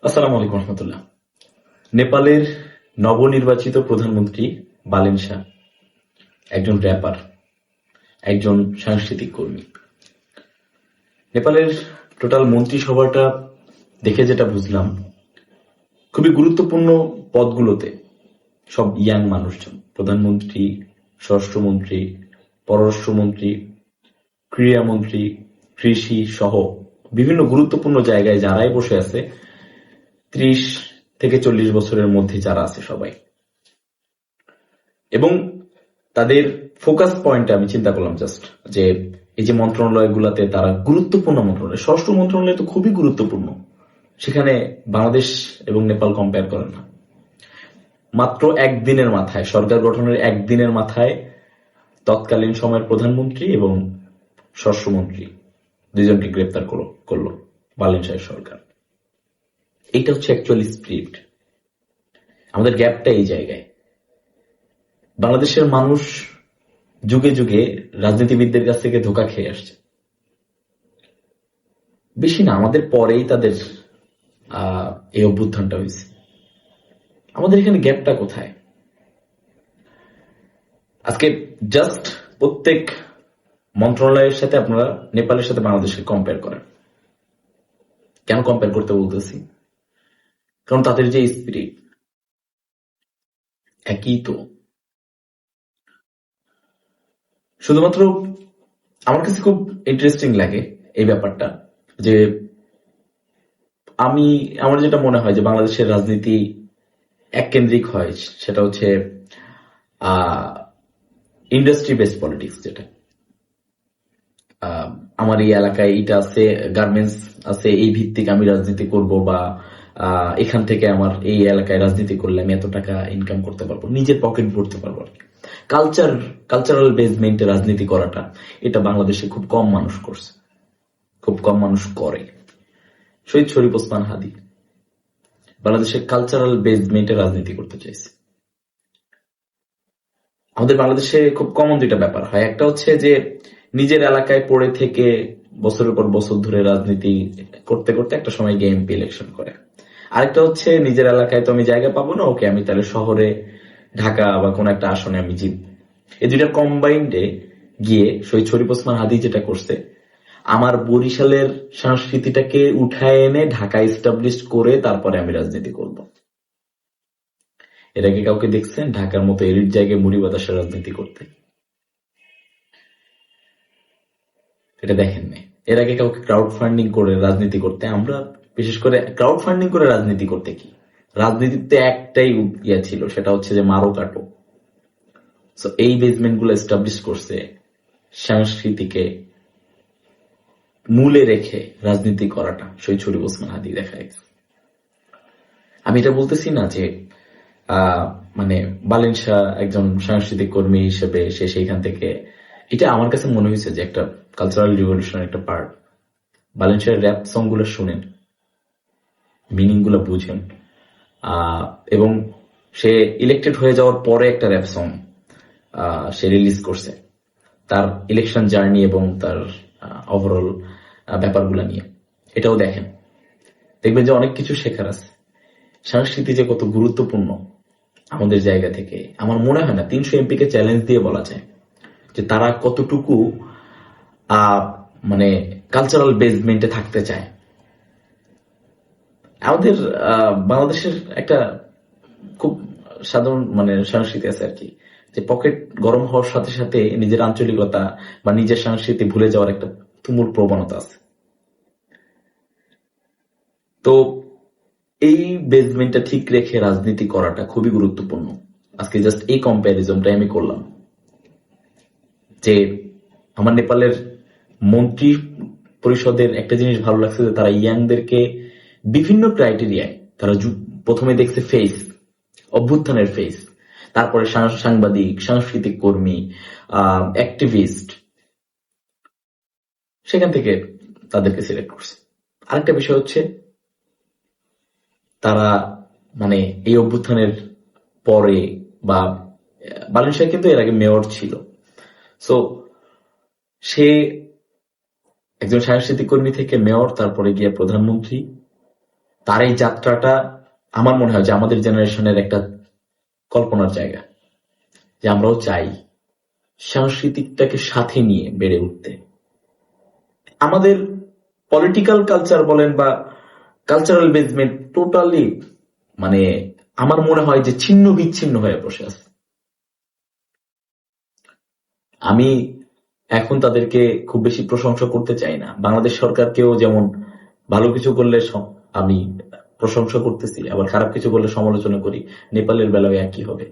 আসসালামু আলাইকুম রহমতুল্লাহ। নেপালের নবনির্বাচিত প্রধানমন্ত্রী বালেন শাহ একজন র্যাপার, একজন সাংস্কৃতিক কর্মী। নেপালের টোটাল মন্ত্রিসভাটা দেখে যেটা বুঝলাম, খুবই গুরুত্বপূর্ণ পদগুলোতে সব ইয়াং মানুষজন। প্রধানমন্ত্রী, স্বরাষ্ট্রমন্ত্রী, পররাষ্ট্রমন্ত্রী, ক্রীড়ামন্ত্রী, কৃষি সহ বিভিন্ন গুরুত্বপূর্ণ জায়গায় যারাই বসে আছে, 30 থেকে 40 বছরের মধ্যে যারা আছে সবাই। এবং তাদের ফোকাস পয়েন্টে আমি চিন্তা করলাম জাস্ট যে এই যে মন্ত্রণালয়গুলোতে তারা গুরুত্বপূর্ণ মন্ত্রণালয়, স্বরাষ্ট্র মন্ত্রণালয় তো খুবই গুরুত্বপূর্ণ, সেখানে বাংলাদেশ এবং নেপাল কম্পেয়ার করেন না। মাত্র একদিনের মাথায়, সরকার গঠনের একদিনের মাথায় তৎকালীন সময়ের প্রধানমন্ত্রী এবং স্বরাষ্ট্রমন্ত্রী দুইজনকে গ্রেপ্তার করলো বালেন শাহের সরকার। এইটা হচ্ছে অ্যাকচুয়ালি স্পিরিট। আমাদের গ্যাপটা এই জায়গায়। বাংলাদেশের মানুষ যুগে যুগে রাজনীতিবিদদের কাছ থেকে ধোঁকা খেয়ে আসছে। বেশি না, আমাদের পরেই তাদের এই অভ্যুত্থানটা হয়েছে। আমাদের এখানে গ্যাপটা কোথায়? আজকে জাস্ট প্রত্যেক মন্ত্রণালয়ের সাথে আপনারা নেপালের সাথে বাংলাদেশকে কম্পেয়ার করেন। কেন কম্পেয়ার করতে বলতেছি? কারণ তাদের যে স্পিরিট একই তো। শুধুমাত্র আমার কাছে খুব ইন্টারেস্টিং লাগে এই ব্যাপারটা, যে আমার যেটা মনে হয় যে বাংলাদেশের রাজনীতি এককেন্দ্রিক হয়, সেটা হচ্ছে ইন্ডাস্ট্রি বেসড পলিটিক্স। যেটা আমার এই এলাকায় এটা আছে, গার্মেন্টস আছে, এই ভিত্তিক আমি রাজনীতি করব, বা এখান থেকে আমার এই এলাকায় রাজনীতি করলে আমি এত টাকা ইনকাম করতে পারবো, নিজের পকেট ভরতে পারবো। কালচারাল বেসমেন্টে রাজনীতি করাটা, এটা বাংলাদেশে খুব কম মানুষ করছে, খুব কম মানুষ করে। শহীদ শরীফ ওসমান হাদি বাংলাদেশের কালচারাল বেসমেন্টে রাজনীতি করতে চাইছে। আমাদের বাংলাদেশে খুব কমন দুইটা ব্যাপার হয়। একটা হচ্ছে যে নিজের এলাকায় পড়ে থেকে বছরের পর বছর ধরে রাজনীতি করতে করতে একটা সময় গিয়ে এমপি ইলেকশন করে। আরেকটা হচ্ছে নিজের এলাকায় তো আমি জায়গা পাবো না, ওকে আমি তাহলে শহরে, ঢাকা বা কোন একটা আসনে আমি জিতব। এই দুইটা কম্বাইন্ডে গিয়ে শহীদ শরীফ ওসমান হাদি যেটা করছে, আমার বরিশালের সংস্কৃতিটাকে উঠায় এনে ঢাকা এস্টাবলিশ করে তারপরে আমি রাজনীতি করব। এর আগে কাউকে দেখছেন ঢাকার মতো এলিট জায়গায় মুড়ি বাতাসের রাজনীতি করতে? এটা দেখেন নাই। এর আগে কাউকে ক্রাউড ফান্ডিং করে রাজনীতি করতে? আমরা বিশেষ করে ক্রাউড ফান্ডিং করে রাজনীতি করতে কি, রাজনীতিতে একটাই ইয়া ছিল, সেটা হচ্ছে যে মারো কাটো। এই বেসমেন্ট গুলো এস্টাবলিশ করছে সংস্কৃতিকে মূলে রেখে রাজনীতি করাটা শহীদ শরীফ ওসমান হাদি দেখা গেছে। আমি এটা বলতেছি না যে মানে বালেন শাহ একজন সাংস্কৃতিক কর্মী হিসেবে সে সেইখান থেকে, এটা আমার কাছে মনে হয়েছে যে একটা কালচারাল রিভলিউশনের একটা পার্ট। বালেন শাহের র্যাপ সং গুলো শুনেন, মিনিং গুলো বুঝেন। এবং সে ইলেক্টেড হয়ে যাওয়ার পরে একটা র্যাপ সং সে রিলিজ করছে তার ইলেকশন জার্নি এবং তার ওভারঅল ব্যাপারগুলো নিয়ে। এটাও দেখেন, দেখবেন যে অনেক কিছু শেখার আছে। সংস্কৃতি যে কত গুরুত্বপূর্ণ আমাদের জায়গা থেকে, আমার মনে হয় না 300 এমপি কে চ্যালেঞ্জ দিয়ে বলা যায় যে তারা কতটুকু মানে কালচারাল বেসমেন্টে থাকতে চায়। আমাদের বাংলাদেশের একটা খুব সাধারণ মানে সংস্কৃতি আছে আর কি, যে পকেট গরম হওয়ার সাথে সাথে নিজের আঞ্চলিকতা বা নিজের সংস্কৃতি ভুলে যাওয়ার একটা তুমুল প্রবণতা আছে। তো এই বেসমেন্টটা ঠিক রেখে রাজনীতি করাটা খুবই গুরুত্বপূর্ণ। আজকে জাস্ট এই কম্প্যারিজনটা আমি করলাম যে আমার নেপালের মন্ত্রী পরিষদের একটা জিনিস ভালো লাগছে, যে তারা ইয়াংদেরকে বিভিন্ন ক্রাইটেরিয়ায় তারা প্রথমে দেখছে ফেস, অভ্যুত্থানের ফেস, তারপরে সাংবাদিক, সাংস্কৃতিক কর্মী, অ্যাক্টিভিস্ট, সেখান থেকে তাদেরকে সিলেক্ট করছে। আরেকটা বিষয় হচ্ছে তারা মানে এই অভ্যুত্থানের পরে, বা বালেন শাহ কিন্তু এর আগে মেয়র ছিল, সো সে একজন সাংস্কৃতিক কর্মী থেকে মেয়র, তারপরে গিয়ে প্রধানমন্ত্রী, তার এই যাত্রাটা আমার মনে হয় যে আমাদের জেনারেশনের একটা কল্পনার জায়গা, যে আমরাও চাই সাংস্কৃতিকটাকে সাথে নিয়ে বেড়ে উঠতে। আমাদের পলিটিক্যাল কালচার বলেন বা কালচারাল বেসমেন্ট টোটালি মানে আমার মনে হয় যে ছিন্ন বিচ্ছিন্ন হয়ে বসে আছে। আমি এখন তাদেরকে খুব বেশি প্রশংসা করতে চাই না। বাংলাদেশ সরকারকেও যেমন ভালো কিছু করলে আমি প্রশংসা করতেছি, আবার খারাপ কিছু করলে সমালোচনা করি। নেপালের বেলায় একই হবে।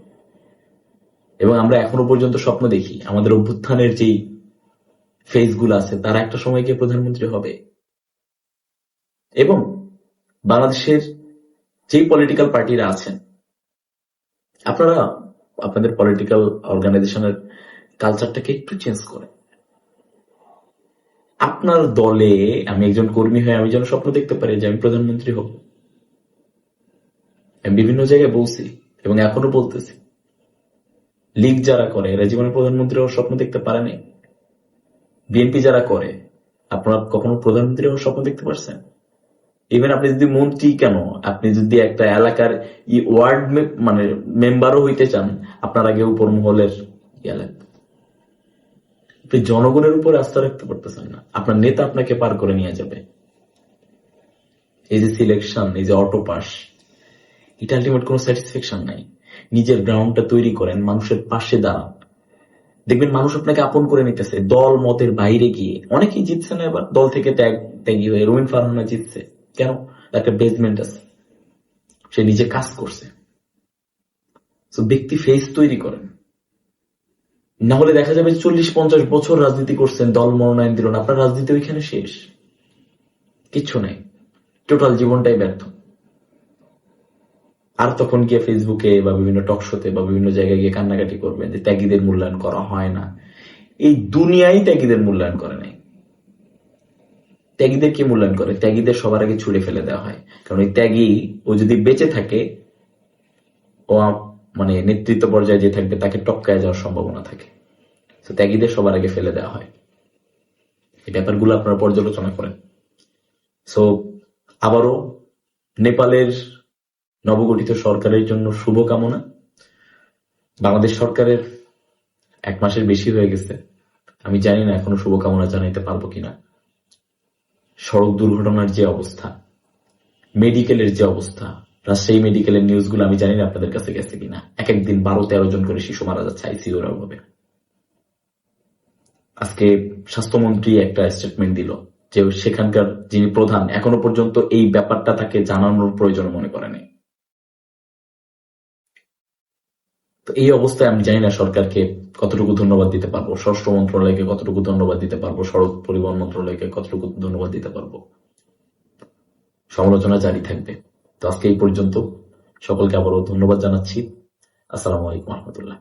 এবং আমরা এখনো পর্যন্ত স্বপ্ন দেখি আমাদের অভ্যুত্থানের যেই ফেজগুলো আছে তারা একটা সময় গিয়ে প্রধানমন্ত্রী হবে। এবং বাংলাদেশের যেই পলিটিক্যাল পার্টিরা আছেন, আপনারা আপনাদের পলিটিক্যাল অর্গানাইজেশনের কালচারটাকে একটু চেঞ্জ করেন। আপনার দলে আমি একজন কর্মী হয়ে আমি যেন স্বপ্ন দেখতে পারি যে আমি প্রধানমন্ত্রী হব। আমি বিভিন্ন জায়গায় বলছি এবং এখনো বলতেছি, লীগ যারা করে এরা জীবনে প্রধানমন্ত্রী হওয়ার স্বপ্ন দেখতে পারে নাই। বিএনপি যারা করে, আপনারা কখনো প্রধানমন্ত্রী হওয়ার স্বপ্ন দেখতে পারছেন? ইভেন আপনি যদি মন্ত্রী কেন, আপনি যদি একটা এলাকার ওয়ার্ড মানে মেম্বারও হইতে চান, আপনার আগে উপর মহলের ইয়া লাগবে। আপনি জনগণের উপর আস্থা রাখতে পারতেছেন না, আপনার নেতা আপনাকে পার করে নিয়ে যাবে। এই যে সিলেকশন, এই যে অটো পাস, এটা আলটিমেট কোনো স্যাটিসফ্যাকশন নাই। নিজের গ্রাউন্ডটা তৈরি করেন, মানুষের পাশে দাঁড়ান, দেখবেন মানুষ আপনাকে আপন করে নিতেছে। দল মতের বাইরে গিয়ে অনেকেই জিতছে না, এবার দল থেকে ত্যাগী হয়ে রুমিন ফারহানা জিতছে কেন? একটা বেসমেন্ট আছে, সে নিজে কাজ করছে। ব্যক্তি ফেস তৈরি করেন, না হলে দেখা যাবে 40-50 বছর রাজনীতি করছেন, দল মনোনয়ন দিল না, আপনার রাজনীতি ওইখানে শেষ, কিচ্ছু নাই, টোটাল জীবনটাই ব্যর্থ। আর তখন গিয়ে ফেসবুকে বা বিভিন্ন টক শোতে বা বিভিন্ন জায়গায় গিয়ে কান্নাকাটি করবেন যে ত্যাগীদের মূল্যায়ন করা হয় না। এই দুনিয়ায় ত্যাগীদের মূল্যায়ন করে নাই। ত্যাগীদের কি মূল্যায়ন করে? ত্যাগীদের সবার আগে ছুড়ে ফেলে দেওয়া হয়, কারণ ওই ত্যাগী ও যদি বেঁচে থাকে, ও মানে নেতৃত্ব পর্যায়ে যে থাকবে তাকে টপকায় যাওয়ার সম্ভাবনা থাকে। তো ত্যাগীদের সবার আগে ফেলে দেওয়া হয়। এই ব্যাপারগুলো আপনারা পর্যালোচনা করেন। সো আবারও নেপালের নবগঠিত সরকারের জন্য শুভকামনা। বাংলাদেশ সরকারের 1 মাসের বেশি হয়ে গেছে, আমি জানি না এখনো শুভকামনা জানাইতে পারবো কিনা। সড়ক দুর্ঘটনার যে অবস্থা, মেডিকেলের যে অবস্থা, রাজশাহী মেডিকেলের নিউজগুলো আমি জানি না আপনাদের কাছে গেছে কিনা। এক একদিন 12-13 জন করে শিশু মারা যাচ্ছে আইসিইউর অভাবে। আজকে স্বাস্থ্যমন্ত্রী একটা স্টেটমেন্ট দিল যে সেখানকার যিনি প্রধান এখনো পর্যন্ত এই ব্যাপারটা তাকে জানানোর প্রয়োজন মনে করেনি। তো এই অবস্থায় আমি জানি না সরকারকে কতটুকু ধন্যবাদ দিতে পারবো, স্বরাষ্ট্র মন্ত্রণালয়কে কতটুকু ধন্যবাদ দিতে পারবো, সড়ক পরিবহন মন্ত্রণালয়কে কতটুকু ধন্যবাদ দিতে পারবো। সমালোচনা জারি থাকবে। তো আজকে এই পর্যন্ত, সকলকে আবারও ধন্যবাদ জানাচ্ছি। আসসালামু আলাইকুম রহমতুল্লাহ।